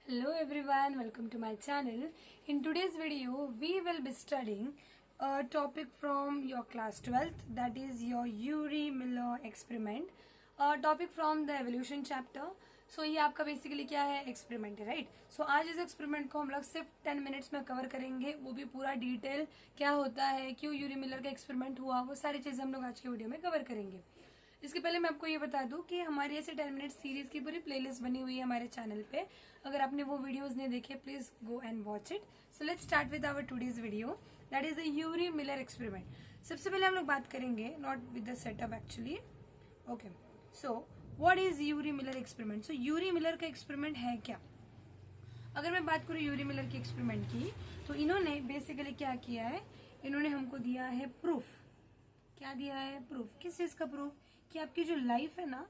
Hello everyone, welcome to my channel. In today's video, we will be studying a topic from your class 12th, that is your Urey-Miller experiment. A topic from the evolution chapter. So ये आपका basically क्या है, experiment है, right. सो आज इस experiment को हम लोग सिर्फ 10 मिनट्स में कवर करेंगे, वो भी पूरा डिटेल क्या होता है, क्यों यूरी-मिलर का एक्सपेरिमेंट हुआ, वो सारी चीजें हम लोग आज के वीडियो में कवर करेंगे. इसके पहले मैं आपको ये बता दूं कि हमारी ऐसे 10 मिनट सीरीज की पूरी प्लेलिस्ट बनी हुई है हमारे चैनल पे. अगर आपने वो वीडियोस नहीं देखे, please go and watch it. So let's start with our today's video, that is the Urey Miller experiment. सबसे पहले हम लोग बात करेंगे not with the setup actually. Okay, so what is Urey Miller experiment. So Urey Miller का experiment है क्या. अगर मैं बात करूं यूरी-मिलर के एक्सपेरिमेंट की, तो इन्होंने बेसिकली क्या किया है, इन्होंने हमको दिया है प्रूफ. क्या दिया है, प्रूफ. किस चीज का प्रूफ, कि आपकी जो लाइफ है ना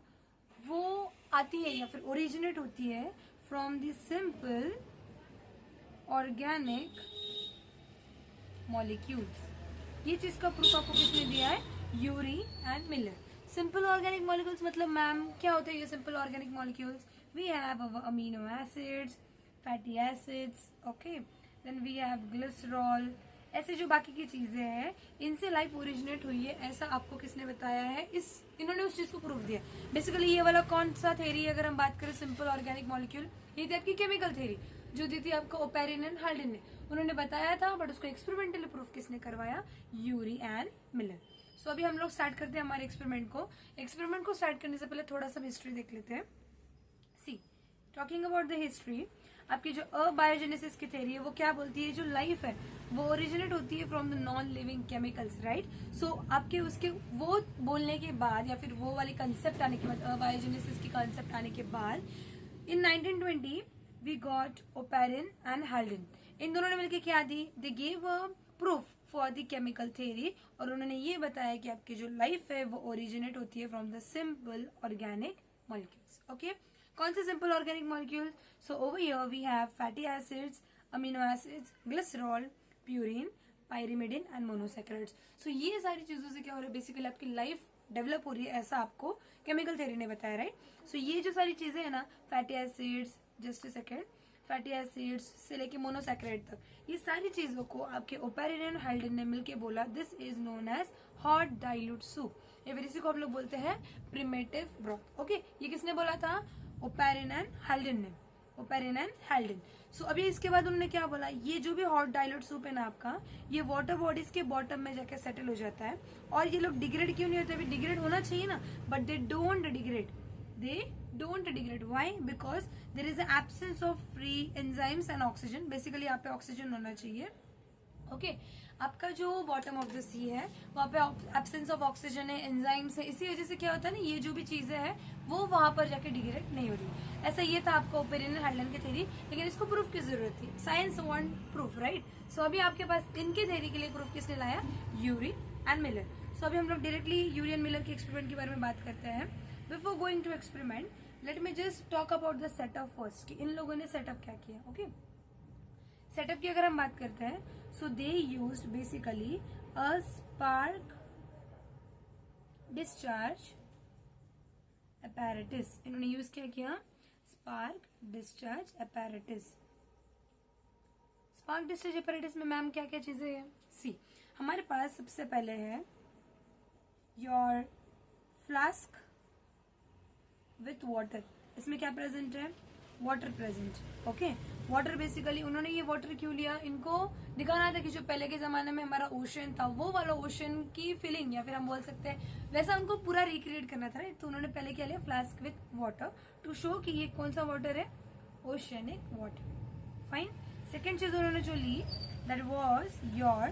वो आती है या फिर ओरिजिनेट होती है from the simple organic molecules. ये चीज का प्रूफ आपको किसने दिया है, Urey and Miller. Simple organic molecules मतलब मैम क्या होते हैं ये simple organic molecules. We have amino acids, fatty acids, okay, then we have glycerol. ऐसे जो बाकी की चीजें हैं इनसे लाइफ ओरिजिनेट हुई है, ऐसा आपको किसने बताया है, इन्होंने उस चीज को प्रूफ दिया. बेसिकली ये वाला कौन सा थ्योरी, अगर हम बात करें सिंपल ऑर्गेनिक मॉलिक्यूल, ये थी आपकी केमिकल थ्योरी जो दी थी आपको ओपेरिन एंड हाल्डेन ने. उन्होंने बताया था, बट उसको एक्सपेरिमेंटली प्रूफ किसने करवाया, यूरी एंड मिलर. सो अभी हम लोग स्टार्ट करते हैं हमारे एक्सपेरिमेंट को. एक्सपेरिमेंट को स्टार्ट करने से पहले थोड़ा सा हिस्ट्री देख लेते हैं. सी, टॉकिंग अबाउट द हिस्ट्री, आपकी जो अबायोजेनेसिस की थ्योरी है वो क्या बोलती है, जो लाइफ है वो ओरिजिनेट होती है from the non living chemicals, right. So आपके उसके वो बोलने के बाद या फिर वो वाली कंसेप्ट आने के बाद, अबायोजेनेसिस की कंसेप्ट आने के बाद, in 1920 we got Oparin and Haldane. इन दोनों ने मिलकर क्या दी, they gave a proof for the chemical theory. और उन्होंने ये बताया कि आपकी जो लाइफ है वो ओरिजिनेट होती है from the simple organic molecules. Okay, कौन से simple organic molecules. So over here we have fatty acids, amino acids, glycerol, purine, pyrimidine and monosaccharides. So ये सारी चीजों से क्या हो रहा है, बेसिकली आपकी लाइफ डेवलप हो रही है, ऐसा आपको केमिकल थ्योरी ने बताया, राइट. सो ये जो सारी चीजें है ना, fatty acids, just a second, fatty acids से लेके मोनोसैकेराइड तक, ये सारी चीजों को आपके ओपेरिन एंड हाल्डेन ने मिलकर बोला this is known as hot dilute soup, या फिर इसी को हम लोग बोलते हैं प्रिमेटिव ब्रॉथ. ओके, ये किसने बोला था, ओपेरिन एंड हाल्डेन ने, ओपेरिन एंड हाल्डेन. सो अभी इसके बाद उन्होंने क्या बोला, ये जो भी हॉट डाइल्यूट सूप है ना आपका, ये वाटर बॉडीज के बॉटम में जाकर सेटल हो जाता है. और ये लोग डिग्रेड क्यों नहीं होते, अभी डिग्रेड होना चाहिए ना, but they don't degrade. They don't degrade. Why? Because there is an absence of free enzymes and oxygen. Basically यहाँ पे ऑक्सीजन होना चाहिए. ओके, आपका जो बॉटम ऑफ द सी है वहाँ पे एब्सेंस ऑफ ऑक्सीजन है, एंजाइम्स है, इसी वजह से क्या होता है ना, ये जो भी चीजें हैं वो वहां पर जाके डिग्रेड नहीं हो रही. ऐसा ये था आपका ओपेरिन एंड हाल्डेन की थ्योरी, लेकिन इसको प्रूफ की जरूरत थी. Science want proof, right. So अभी आपके पास इनके थ्योरी के लिए प्रूफ किसने लाया, यूरी एंड मिलर. सो अभी हम लोग डायरेक्टली यूरी एंड मिलर के एक्सपेरिमेंट के बारे में बात करते हैं. Before going to experiment, let me just talk about the setup first. कि इन लोगों ने सेटअप क्या किया. ओके, सेटअप की अगर हम बात करते हैं, so they used basically a spark discharge apparatus. इन्होंने यूज क्या किया, spark discharge apparatus. spark discharge apparatus में मैम क्या क्या चीजें हैं. सी, हमारे पास सबसे पहले है your flask विथ वाटर. इसमें क्या प्रेजेंट है, water present. Okay, water basically उन्होंने ये वाटर क्यों लिया, इनको दिखाना था कि जो पहले के जमाने में हमारा ओशन था वो वाला ओशन की फीलिंग, या फिर हम बोल सकते हैं वैसा उनको पूरा रिक्रिएट करना था, राइट. तो उन्होंने पहले क्या लिया, flask with water to show कि ये कौन सा वाटर है, ओशनिक वाटर. फाइन. सेकेंड चीज उन्होंने जो ली, that was your,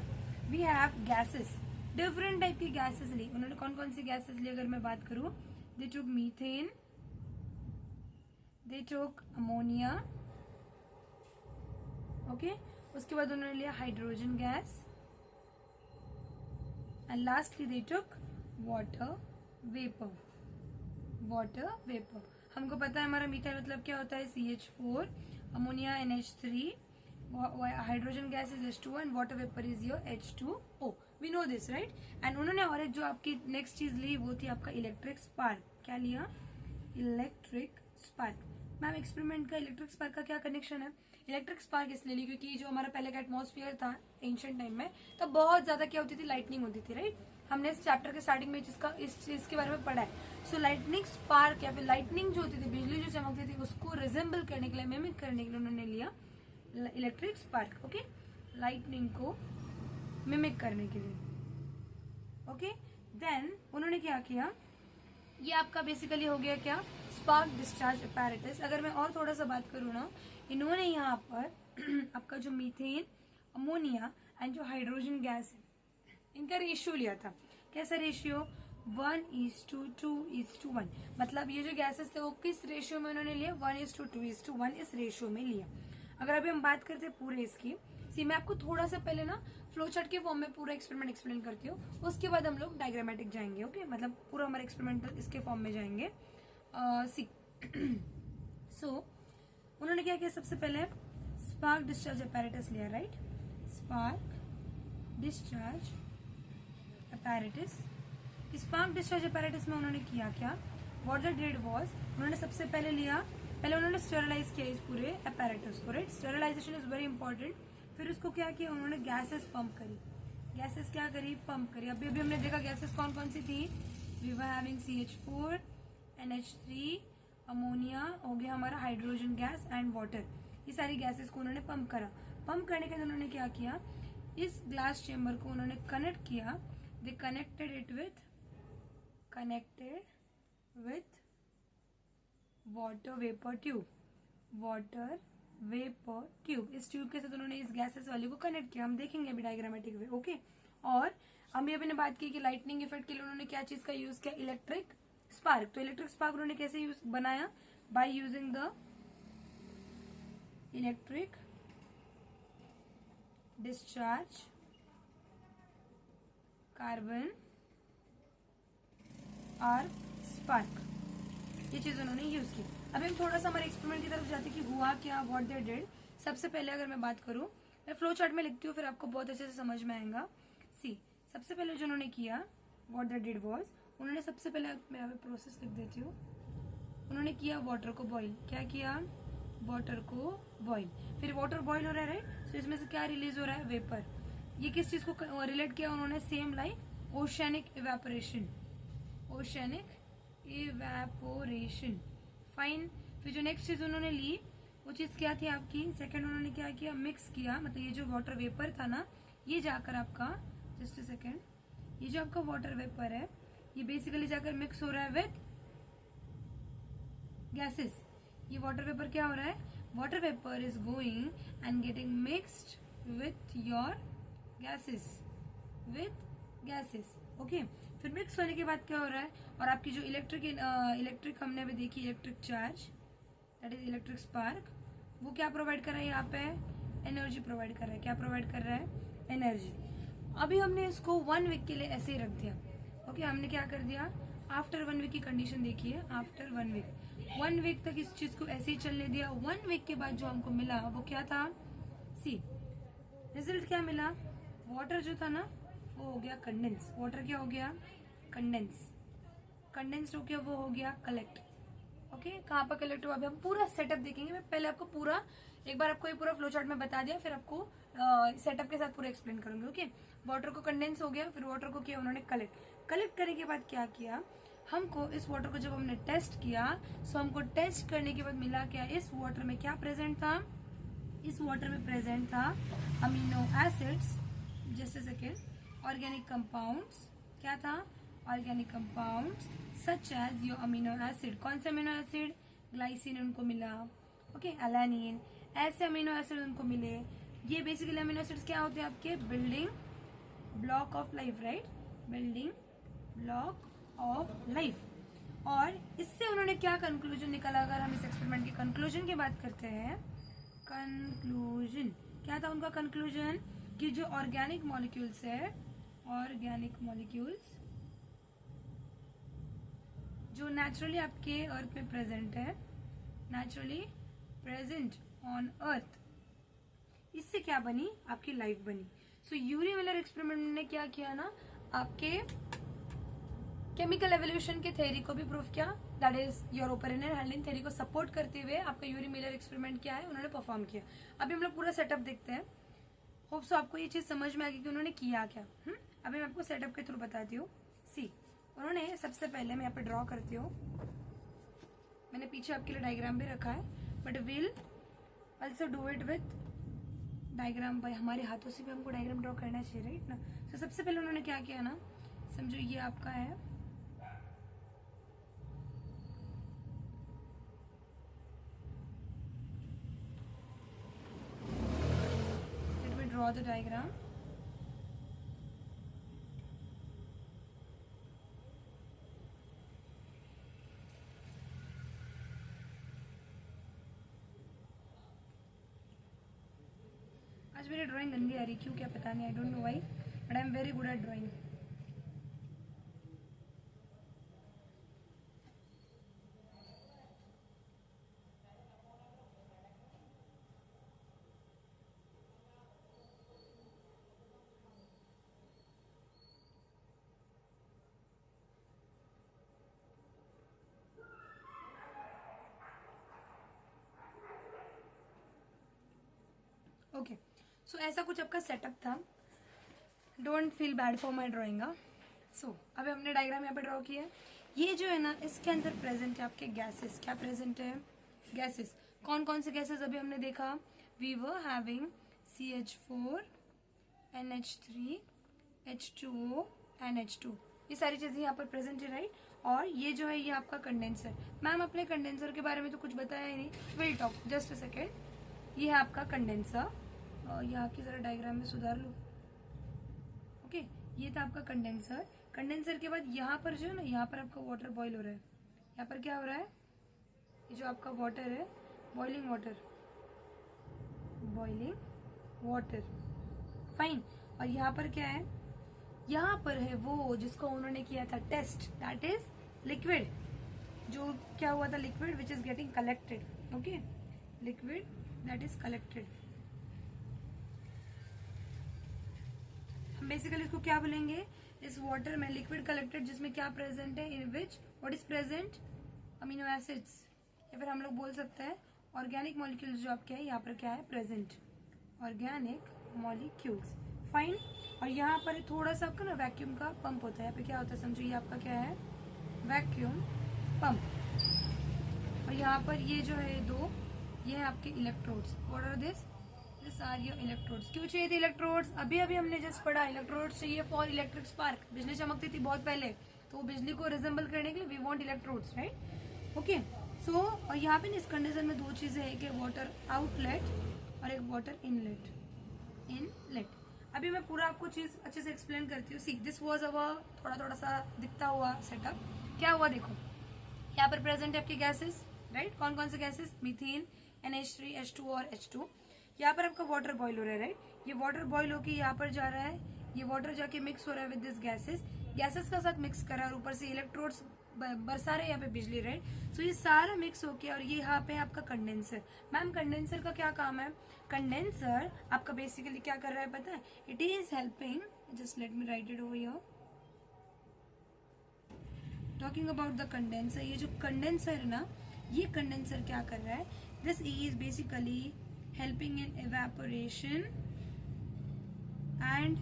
we have gases, different type की गैसेस ली. उन्होंने कौन कौन सी गैसेस ली अगर मैं बात करूं, they took methane, they took ammonia. Okay, उसके बाद उन्होंने लिया hydrogen gas, and lastly they took water vapor. Water vapour, हमको पता है हमारा मीथेन मतलब क्या होता है, CH4, ammonia NH3, hydrogen gas is H2 and water vapour is your H2O. We know this, right. And उन्होंने और एक जो आपकी नेक्स्ट चीज ली वो थी आपका इलेक्ट्रिक स्पार्क. क्या लिया, इलेक्ट्रिक स्पार्क. मैम एक्सपेरिमेंट का इलेक्ट्रिक स्पार्क का क्या कनेक्शन है? इलेक्ट्रिक स्पार्क इसलिए ली क्योंकि जो हमारा पहले का एटमॉस्फेयर था एंशिएंट टाइम में, तब बहुत ज्यादा क्या होती थी, लाइटनिंग होती थी, राइट? हमने इस चैप्टर के स्टार्टिंग में इस चीज के बारे में पढ़ा है। सो लाइटनिंग स्पार्क या फिर लाइटनिंग जो होती थी, बिजली जो चमकती थी, उसको रिजेंबल करने के लिए, मिमिक करने के लिए उन्होंने लिया इलेक्ट्रिक स्पार्क। ओके, लाइटनिंग को मिमिक करने के लिए। ओके, देन उन्होंने क्या किया, ये आपका बेसिकली हो गया क्या, स्पार्क डिस्चार्ज अपैरेटस। अगर मैं और थोड़ा सा बात करूँ ना, इन्होंने यहाँ पर आपका जो मीथेन, अमोनिया एंड जो हाइड्रोजन गैस है, इनका रेशियो लिया था। कैसा रेशियो? 1:2:1। मतलब ये जो गैसेस थे वो किस रेशियो में उन्होंने लिया? 1:2:1 इस रेशियो में लिया। अगर अभी हम बात करते हैं पूरे इसकी, मैं आपको थोड़ा सा पहले ना फ्लो चार्ट के फॉर्म में पूरा एक्सपेरिमेंट एक्सप्लेन करती हूँ, उसके बाद हम लोग डायग्रामेटिक जाएंगे। ओके, मतलब पूरा हमारा एक्सपेरिमेंटल इसके फॉर्म में जाएंगे। सी सो उन्होंने क्या किया, सबसे पहले स्पार्क डिस्चार्ज अपैरेटस लिया, right? Spark discharge apparatus. Spark discharge apparatus में उन्होंने किया क्या, व्हाट द डिड वाज, उन्होंने सबसे पहले लिया, पहले उन्होंने स्टेरलाइज किया इस पूरे अपैरेटस को, right? Sterilisation is very important. फिर उसको क्या किया, उन्होंने गैसेस पंप करी। गैसेस क्या करी, पंप करी। अभी अभी हमने देखा गैसेस कौन कौन सी थी, we were having CH4, NH3, ammonia हो गया हमारा, हाइड्रोजन गैस एंड वाटर। ये सारी गैसेस को उन्होंने पंप करा। पंप करने के बाद उन्होंने क्या किया, इस ग्लास चेम्बर को उन्होंने कनेक्ट किया। दे connected with water vapour tube. Water vapour tube, इस ट्यूब के साथ उन्होंने इस गैसेस वाली को कनेक्ट किया। हम देखेंगे अभी डायग्रामेटिक वे। ओके, और अभी ने बात की कि लाइटनिंग इफेक्ट के लिए उन्होंने क्या चीज का यूज किया, इलेक्ट्रिक स्पार्क। तो इलेक्ट्रिक स्पार्क उन्होंने कैसे यूज बनाया, by using the electric discharge carbon arc spark, ये चीज उन्होंने यूज की। अभी हम थोड़ा सा हमारे एक्सपेरिमेंट की तरफ जाते हैं कि हुआ क्या, व्हाट दे डिड। सबसे पहले अगर मैं बात करूं, मैं फ्लो चार्ट में लिखती हूँ, फिर आपको बहुत अच्छे से समझ में आएगा। सी, सबसे पहले जो उन्होंने किया, व्हाट दे डिड वाज, उन्होंने सबसे पहले, मैं प्रोसेस लिख देती हूँ, उन्होंने किया वाटर को बॉईल। क्या किया, वाटर को बॉईल। फिर वाटर बॉईल हो रहा है, राइट? सो इसमें से क्या रिलीज हो रहा है, वेपर। ये किस चीज को रिलेट किया उन्होंने, same like oceanic evaporation. Oceanic evaporation, fine. फिर जो नेक्स्ट चीज उन्होंने ली, वो चीज क्या थी आपकी, सेकंड उन्होंने क्या किया, मिक्स किया। मतलब ये जो वाटर वेपर था ना, ये जाकर आपका, जस्ट अ सेकेंड, ये जो आपका वाटर वेपर है, ये बेसिकली जाकर मिक्स हो रहा है विथ गैसेस। ये वाटर वेपर क्या हो रहा है, water vapour is going and getting mixed with your gases, okay. फिर मिक्स होने के बाद क्या हो रहा है, और आपकी जो इलेक्ट्रिक हमने अभी देखी, electric charge, that is electric spark, वो क्या प्रोवाइड कर रहा है, यहाँ पे एनर्जी प्रोवाइड कर रहा है। क्या प्रोवाइड कर रहा है, एनर्जी। अभी हमने इसको 1 वीक के लिए ऐसे ही रख दिया। ओके, हमने क्या कर दिया, आफ्टर 1 वीक की कंडीशन देखिए, आफ्टर 1 वीक तक इस चीज को ऐसे ही चलने दिया। 1 वीक के बाद जो हमको मिला वो क्या था, सी, रिजल्ट क्या मिला, वाटर जो था ना वो हो गया कंडेंस। वाटर क्या हो गया, कंडेंस हो गया, वो हो गया कलेक्ट। ओके, कहाँ पर कलेक्ट हुआ, अभी हम पूरा सेटअप देखेंगे। मैं पहले आपको पूरा, एक बार आपको ये पूरा फ्लो चार्ट में बता दिया, फिर आपको सेटअप के साथ पूरा एक्सप्लेन करूंगी। ओके, वाटर को कंडेंस हो गया, फिर वाटर को किया उन्होंने कलेक्ट करने के बाद क्या किया, हमको इस वाटर को जब हमने टेस्ट किया, सो हमको टेस्ट करने के बाद मिला क्या, इस वाटर में क्या प्रेजेंट था, इस वाटर में प्रेजेंट था amino acids, just a second, organic compounds. क्या था, organic compounds such as your amino acid. कौन से अमीनो एसिड, ग्लाइसिन उनको मिला, ओके, एलानिन, ऐसे अमीनो एसिड उनको मिले। ये बेसिकली अमीनो एसिड्स क्या होते हैं आपके, building block of life, right, building block of life. और इससे उन्होंने क्या कंक्लूजन निकाला, अगर हम इस एक्सपेरिमेंट की कंक्लूजन की बात करते हैं, कंक्लूजन क्या था उनका कंक्लूजन, कि जो ऑर्गेनिक मॉलिक्यूल्स है, ऑर्गेनिक मॉलिक्यूल्स जो नेचुरली आपके अर्थ में प्रेजेंट है, नेचुरली प्रेजेंट ऑन अर्थ, इससे क्या बनी, आपकी लाइफ बनी। सो यूरी मिलर एक्सपेरिमेंट ने क्या किया ना, आपके केमिकल एवोल्यूशन के थ्योरी को भी प्रूव किया, that is your Oparin and Haldane theory को सपोर्ट करते हुए आपका यूरी मिलर एक्सपेरिमेंट क्या है उन्होंने परफॉर्म किया। अभी हम लोग पूरा सेटअप देखते हैं। होप सो आपको ये चीज समझ में आ गई कि उन्होंने किया क्या। अभी मैं आपको सेटअप के थ्रू बताती हूँ। सी उन्होंने सबसे पहले मैं यहाँ पे ड्रॉ करती हूँ, मैंने पीछे आपके लिए डायग्राम भी रखा है, but will also do it with diagram. भाई हमारे हाथों से भी हमको डायग्राम ड्रॉ करना चाहिए, राइट ना। तो सबसे पहले उन्होंने क्या किया ना, समझो ये आपका है, let me draw the diagram. आज मेरी ड्राइंग गंदी आ रही, क्यों क्या पता नहीं, I don't know why, but I am very good at drawing. Okay, so ऐसा कुछ आपका सेटअप था। Don't feel bad for my drawing. So अभी हमने डायग्राम यहाँ पे ड्रॉ किया है। ये जो है ना, इसके अंदर प्रेजेंट है आपके गैसेस। क्या प्रेजेंट है? गैसेस। कौन कौन से गैसेस अभी हमने देखा? We were having CH4, NH3, H2O, NH2। ये सारी चीजें यहाँ पर प्रेजेंट है, राइट। और ये जो है ये आपका कंडेंसर। मैम अपने कंडेंसर के बारे में तो कुछ बताया ही नहीं, will talk, just a second. ये है आपका कंडेंसर, यहाँ की जरा डायग्राम में सुधार लो। ओके, ये था आपका कंडेंसर। कंडेंसर के बाद यहाँ पर जो है ना, यहाँ पर आपका वाटर बॉईल हो रहा है। यहाँ पर क्या हो रहा है? ये जो आपका वाटर है, boiling water, boiling water, fine. और यहाँ पर क्या है? यहाँ पर है वो जिसको उन्होंने किया था टेस्ट, दैट इज लिक्विड। जो क्या हुआ था? Liquid which is getting collected. Okay, liquid that is collected. हम बेसिकली इसको क्या बोलेंगे? इस वाटर में लिक्विड कलेक्टेड जिसमें क्या प्रेजेंट है? In which what is present? Amino acids, या फिर हम लोग बोल सकते हैं ऑर्गेनिक मॉलिक्यूल्स। जो आपके हैं यहाँ पर क्या है प्रेजेंट? Organic molecules, fine. और यहाँ पर थोड़ा सा आपका ना वैक्यूम का पंप होता है। यहाँ पे क्या होता है? समझो ये आपका क्या है? Vacuum pump. और यहाँ पर ये जो है दो, ये है आपके electrodes. What are this? This are your electrodes. क्यों चाहिए थे इलेक्ट्रोड्स? अभी अभी हमने जस्ट पढ़ा, इलेक्ट्रोड्स चाहिए फॉर इलेक्ट्रिक स्पार्क। बिजली चमकती थी बहुत पहले, तो बिजली को रिजेंबल करने के लिए we want electrodes, right. Okay, so और यहाँ पे इस कंडीशन में दो चीजें हैं, एक वाटर आउटलेट और एक वाटर इनलेट। इनलेट। अभी मैं पूरा आपको चीज अच्छे से एक्सप्लेन करती हूँ। सी दिस वाज अवर थोड़ा थोड़ा सा दिखता हुआ सेटअप। क्या हुआ देखो, यहाँ पर प्रेजेंट है आपके गैसेस, राइट। कौन कौन से गैसेस? मीथेन, NH3, H2 और H2। यहाँ पर आपका वाटर बॉईल हो रहा है, राइट। ये वाटर बॉईल होके यहाँ पर जा रहा है, ये वाटर जाके मिक्स हो रहा है विद दिस गैसेस। गैसेस का साथ मिक्स कर रहा है और ऊपर से इलेक्ट्रोड्स बरसा रहे यहाँ पे बिजली, राइट। सो ये सारा मिक्स होके, और ये यहाँ पे आपका कंडेंसर। मैम कंडेंसर का क्या काम है? कंडेंसर आपका बेसिकली क्या कर रहा है पता है? It is helping, just let me right it over here, talking about the condenser. ये जो कंडेंसर है ना, ये कंडेंसर क्या कर रहा है? This is basically helping in evaporation and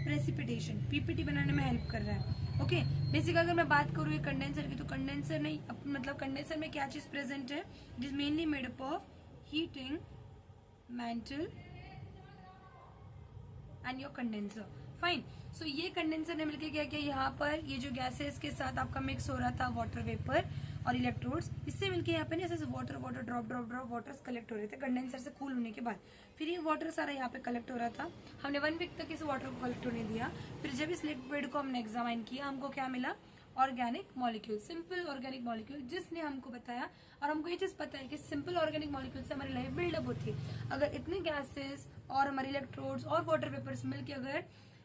precipitation. PPT बनाने में हेल्प कर रहा है। ओके, बेसिक अगर मैं बात करूँ ये कंडेंसर की, तो कंडेंसर नहीं, मतलब कंडेंसर में क्या चीज प्रेजेंट है? It is mainly made up of heating mantle and your condenser, fine. So ये कंडेंसर ने मिलकर क्या किया? यहाँ पर ये जो गैसेस के साथ आपका मिक्स हो रहा था वाटर वेपर और इलेक्ट्रोड्स, इससे मिलकर यहाँ पे ना जैसे water water drop drop drop waters collect हो रहे थे कंडेंसर से कूल होने के बाद। फिर ये वाटर सारा यहाँ पे कलेक्ट हो रहा था। हमने 1 वीक तक इस वाटर को कलेक्ट होने दिया। फिर जब इस लिक्विड को हमने एग्जामाइन किया, हमको क्या मिला? Organic molecule, simple organic molecule, जिसने हमको बताया। और हमको ये चीज पता है कि सिंपल ऑर्गेनिक मॉलिक्यूल से हमारी लाइफ बिल्डअप होती है। अगर इतने गैसेस और हमारे इलेक्ट्रोड्स और वाटर वेपर्स मिलकर अगर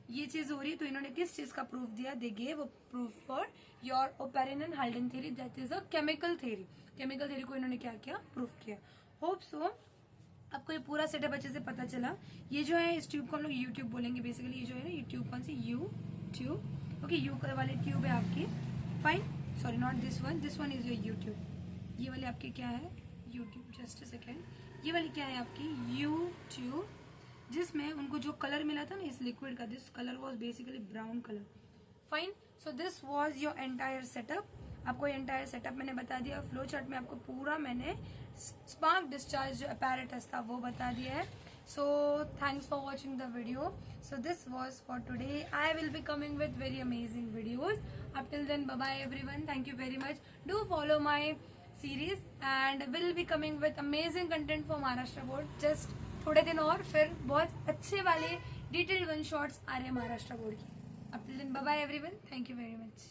ये चीज हो रही है, तो इन्होंने किस चीज का प्रूफ दिया? They gave a proof for your Oparin and Haldane theory, that is a chemical theory. Chemical theory को इन्होंने क्या किया? प्रूफ किया। होप सो आपको ये पूरा सेटअप अच्छे से पता चला। ये जो है इस ट्यूब को हम लोग यूट्यूब बोलेंगे। बेसिकली ये जो है ना, ये ट्यूब कौन सी? U tube. ओके, यू वाली ट्यूब है आपकी, fine. Sorry, not this one is your U tube. ये वाली आपकी क्या है? यूट्यूब. Just a second. ये वाली क्या है आपकी? यूट्यूब, जिसमें उनको जो कलर मिला था ना इस लिक्विड का, this colour was basically brown colour. Fine. So this was your entire setup. आपको एंटायर सेटअप मैंने बता दिया. फ्लो चार्ट में आपको पूरा मैंने स्पार्क डिस्चार्ज जो अपैरेटस था वो बता दिया है. So thanks for watching the video. So this was for today. I will be coming with very amazing videos. Up till then, bye bye everyone. Thank you very much. Do follow my series and will be coming with amazing content for Maharashtra board. Just थोड़े दिन और फिर बहुत अच्छे वाले detailed one shots आ रहे हैं Maharashtra board की. Up till then, bye bye everyone. Thank you very much.